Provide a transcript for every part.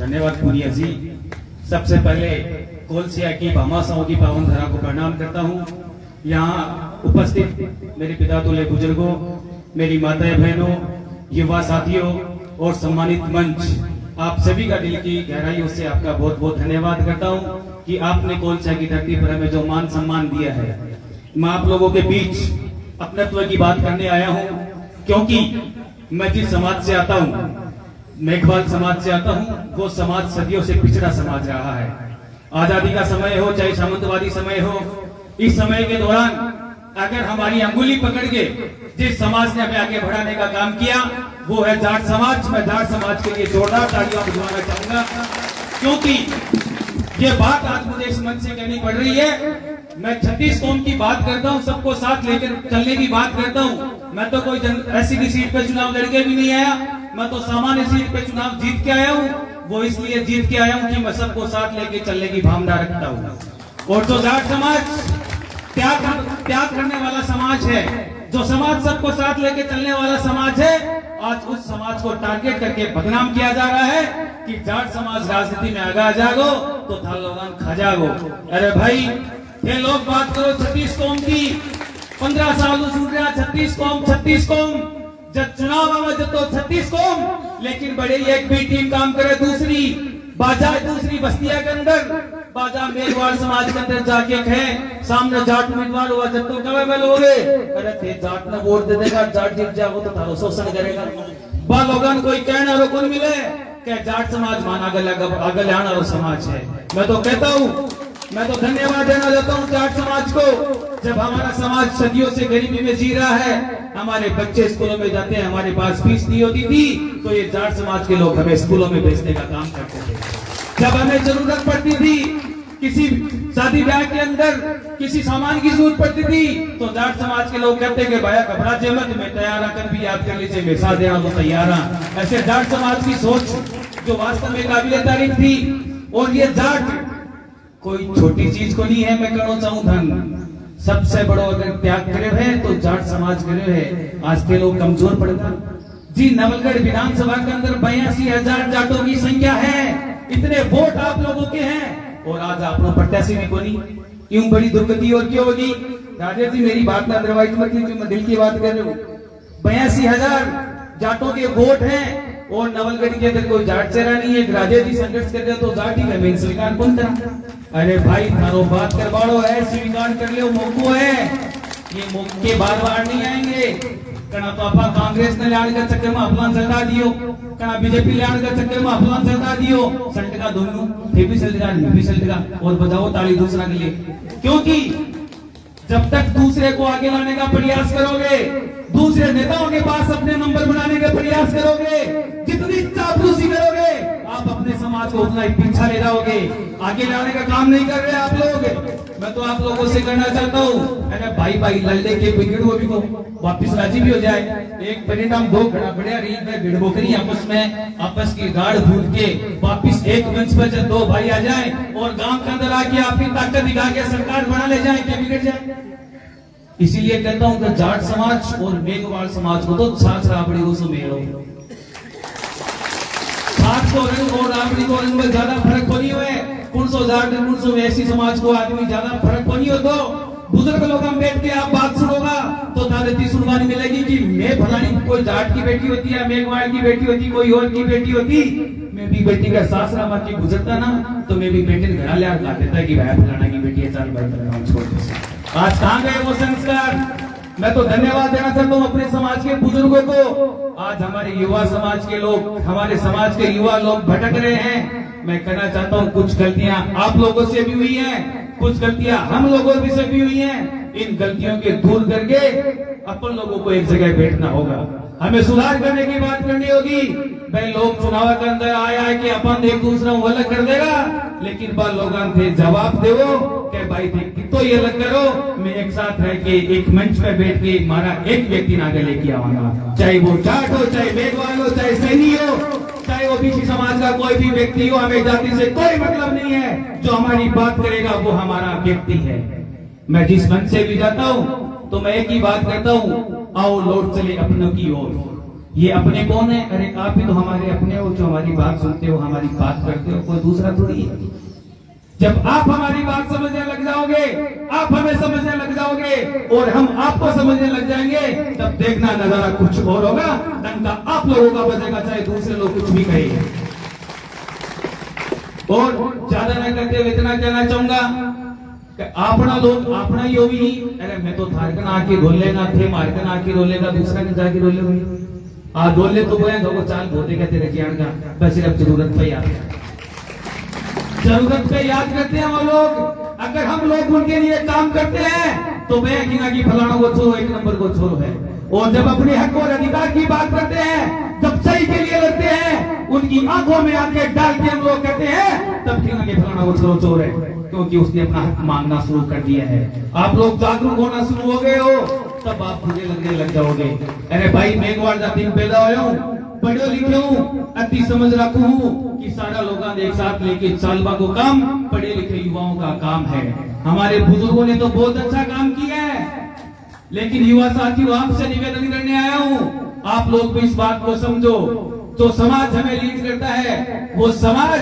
धन्यवाद पुनिया जी। सबसे पहले कोलसिया की भामाशाहों की पावन धरा को प्रणाम करता हूँ। यहाँ उपस्थित मेरे पिता तुल्य बुजुर्गों, मेरी माताएं बहनों, युवा साथियों और सम्मानित मंच, आप सभी का दिल की गहराइयों से आपका बहुत बहुत धन्यवाद करता हूँ कि आपने कोलसिया की धरती पर हमें जो मान सम्मान दिया है। मैं आप लोगों के बीच अपनत्व की बात करने आया हूँ, क्योंकि मैं जिस समाज से आता हूँ, मेघवाल समाज से आता हूँ, वो समाज सदियों से पिछड़ा समाज रहा है। आजादी का समय हो चाहे सामंतवादी समय हो, इस समय के दौरान अगर हमारी अंगुली पकड़ के जिस समाज ने हमें आगे बढ़ाने का काम किया वो है जाट समाज। मैं जाट समाज के लिए जोरदार तालियां बजवाना चाहूंगा, क्योंकि ये बात आज मुझे इस मंच से कहनी पड़ रही है। मैं 36 कौम की बात करता हूँ, सबको साथ लेकर चलने की बात करता हूँ। मैं तो कोई ऐसी भी सीट पे चुनाव लड़के भी नहीं आया, मैं तो सामान्य सीट पे चुनाव जीत के आया हूँ। वो इसलिए जीत के आया हूँ कि मैं सबको साथ लेके चलने की भावना रखता हूँ। और जो जाट समाज त्याग करने वाला समाज है, जो समाज सबको साथ लेके चलने वाला समाज है, आज उस समाज को टारगेट करके बदनाम किया जा रहा है कि जाट समाज राजनीति में आगा जागो तो था लोगन खा जागो। अरे भाई, ये लोग बात करो 36 कौम की, 15 साल सुन रहा 36 कौम, जब चुनाव आवाज तो 36 कौम, लेकिन बड़े एक भी टीम काम करे दूसरी बस्तिया के अंदर, बाजा मेघवाल समाज के अंदर जाके कहे सामने जाट उम्मीदवार हुआ जब तो कब लोगे, अरे थे जाट ने वोट दे देगा, जाट जीत जाओ तो थारो शोषण करेगा। बा लोगन कोई कहना रो कौन मिले क्या जाट समाज मान आगे आना रो समाज है। मैं तो कहता हूँ, मैं तो धन्यवाद देना चाहता हूँ जाट समाज को। जब हमारा समाज सदियों से गरीबी में जी रहा है, हमारे बच्चे स्कूलों में जाते हैं, हमारे पास फीस नहीं होती थी, तो ये जाट समाज के लोग हमें स्कूलों में भेजने का काम करते थे। जब हमें जरूरत पड़ती थी, किसी शादी ब्याह के अंदर किसी सामान की जरूरत पड़ती थी, तो जाट समाज के लोग कहते कि भाया घबरा जे मत, मैं तैयार आकर भी याद कर लीजिए, मैं साथ देना तो तैयार हूं। ऐसे जाट समाज की सोच जो वास्तव में काबिले तारीफ थी। और ये जाट कोई छोटी चीज को नहीं है। मैं कहना चाहूँ धन सबसे बड़ो अगर त्याग करे है तो जाट समाज करे है। आज के लोग कमजोर पड़ता जी। नवलगढ़ विधानसभा के अंदर 82,000 जाटों की संख्या है, इतने वोट आप लोगों के हैं, और आज आप लोग प्रत्याशी भी कोनी। क्यों बड़ी दुर्गति और क्यों होगी? राजेश जी मेरी बात में अदरवाइज मत लीजिए, मैं दिल की बात कर रहा हूँ। 82,000 जाटों के वोट हैं, और नवलगढ़ के अंदर कोई जाट चेहरा नहीं है। राजेश जी संघर्ष कर रहे तो जाट ही का मेन स्वीकार कौन करा? अरे भाई थारो बात करवाड़ो है, स्वीकार कर लो, मौको है। ये मौके बार बार नहीं आएंगे। कना तो आपा कांग्रेस ने लाने का चक्कर में अपमान सल्टा दियो, कना बीजेपी लाने का चक्कर में अपमान सल्टा दियो। सल्टगा दोनों, ये भी सल्टगा, ये भी सल्टगा, और बजाओ ताली दूसरा के लिए। क्योंकि जब तक दूसरे को आगे लाने का प्रयास करोगे, दूसरे नेताओं के पास अपने नंबर बनाने का प्रयास करोगे, जितनी चापलूसी करोगे, आप अपने समाज को उतना ही पीछा ले जाओगे। आगे लाने का काम नहीं कर रहे आप लोग। मैं तो आप लोगों से कहना चाहता हूँ, अरे भाई लल्ले के बिगड़ो भी को वापिस राजी भी हो जाए। एक परिणाम दो खड़ा बढ़िया रही है, भिड़ बोकरी आपस की गाड़ भूल के वापिस एक मंच पर जब दो भाई आ जाए और गांव के अंदर आके आपकी ताकत दिखा के सरकार बना ले जाए, क्या बिगड़ जाए? इसीलिए कहता हूँ कि जाट समाज और मेघवाल समाज को तो साथ राबड़ी को मेलो, साथ को रंग और राबड़ी को रंग में ज्यादा फर्क को नहीं हुए। 900 जाट 900 ऐसी समाज को आदमी ज्यादा फर्क को नहीं हो। तो बुजुर्ग लोग हम बैठ के आप बात सुनोगा तो ताकती सुनवानी मिलेगी कि मैं फलानी कोई जाट की बेटी होती है, मेघवाल की बेटी होती, कोई और की बेटी होती, मैं भी बेटी का सासरा मार के गुजरता ना, तो मैं भी बेटे घर ले आकर देता कि भाई फलाना की बेटी है, चल भाई छोड़ दे। आज कहाँ गए वो संस्कार? मैं तो धन्यवाद देना चाहता हूँ अपने समाज के बुजुर्गों को। आज हमारे युवा समाज के लोग, हमारे समाज के युवा लोग भटक रहे हैं। मैं कहना चाहता हूँ कुछ गलतियां आप लोगों से भी हुई हैं, कुछ गलतियां हम लोगों से भी हुई हैं। इन गलतियों के दूर करके अपन लोगों को एक जगह बैठना होगा, हमें सुधार करने की बात करनी होगी। भाई लोग चुनाव के अंदर आया कि अपन एक दूसरा को अलग कर देगा, लेकिन बाल लोग थे जवाब देवो कि भाई तो ये अलग करो, मैं एक साथ रह के एक मंच पे बैठ के मारा एक व्यक्ति आगे लेके आवागा, चाहे वो जाट हो, चाहे मेघवाल हो, चाहे सैनी हो, चाहे वो ओबीसी समाज का कोई भी व्यक्ति हो। हमें जाति से कोई मतलब नहीं है, जो हमारी बात करेगा वो हमारा व्यक्ति है। मैं जिस मंच से भी जाता हूँ तो मैं एक ही बात करता हूँ, आओ लौट चले अपनों की ओर। ये अपने कौन है? अरे आप ही तो हमारे अपने हो, जो हमारी बात सुनते हो, हमारी बात करते हो, कोई दूसरा थोड़ी है। जब आप हमारी बात समझने लग जाओगे, आप हमें समझने लग जाओगे और हम आपको समझने लग जाएंगे, तब देखना नजारा कुछ और होगा। डंका आप लोगों का बजेगा, चाहे दूसरे लोग कुछ भी कहेंगे। और ज्यादा न करते हुए इतना कहना चाहूंगा कि अपना लोग अपना ही होगी। अरे मैं तो थारकन आके रोले ना थे, मारकन आके रोलेगा, दूसरा के जाके रोले हुई आ डोले तो बोले दो चाल धोते का तेरे ज्ञान का, बस सिर्फ जरूरत पे याद जरूरत पे याद करते हैं वो लोग। अगर हम लोग उनके लिए काम करते हैं तो बेहकिना की फलाना को छोड़ो, एक नंबर को छोड़ो है। और जब अपने हक और अधिकार की बात करते हैं, जब सही के लिए लड़ते हैं, उनकी आंखों में आंखें डाल के हम लोग कहते हैं, तब किना के फलाना को छोड़ो चोर है, क्योंकि उसने अपना हक मांगना शुरू कर दिया है। आप लोग जागरूक होना शुरू हो गए हो, तब आप मुझे लगने लग जाओगे। अरे भाई मैं एक बार जाति में पैदा हुआ हूँ, पढ़े लिखे हूँ, अति समझ रखू हूँ कि सारा लोग एक साथ लेके चालबा को काम पढ़े लिखे युवाओं का काम है। हमारे बुजुर्गों ने तो बहुत अच्छा काम किया है, लेकिन युवा साथियों आपसे निवेदन करने आया हूँ, आप लोग भी इस बात को समझो। जो समाज हमें लीड करता है, वो समाज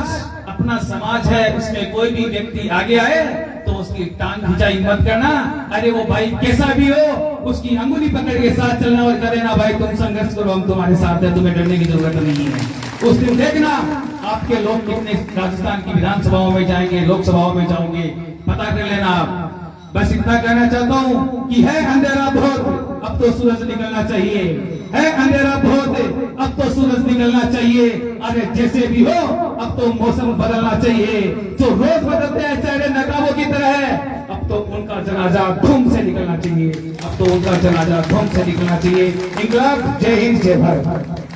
अपना समाज है, उसमें कोई भी व्यक्ति आगे आए तो उसकी टांग खिंचाई मत करना। अरे वो भाई कैसा भी हो, उसकी अंगुली पकड़ के साथ चलना और करे ना भाई तुम संघर्ष करो, हम तुम्हारे साथ हैं, तुम्हें डरने की जरूरत नहीं है। उस दिन देखना आपके लोग कितने राजस्थान की विधानसभाओं में जाएंगे, लोकसभाओं में जाओगे, पता कर लेना आप। बस इतना कहना चाहता हूँ कि है अंधेरा बहुत, अब तो सूरज निकलना चाहिए, है अंधेरा बहुत, अब तो सूरज निकलना चाहिए। अरे जैसे भी हो, अब तो मौसम बदलना चाहिए। जो रोज बदलते हैं चेहरे नकाबों की तरह है, अब तो उनका जनाजा धूम से निकलना चाहिए, अब तो उनका जनाजा धूम से निकलना चाहिए। इंकलाब, जय हिंद, जय भारत।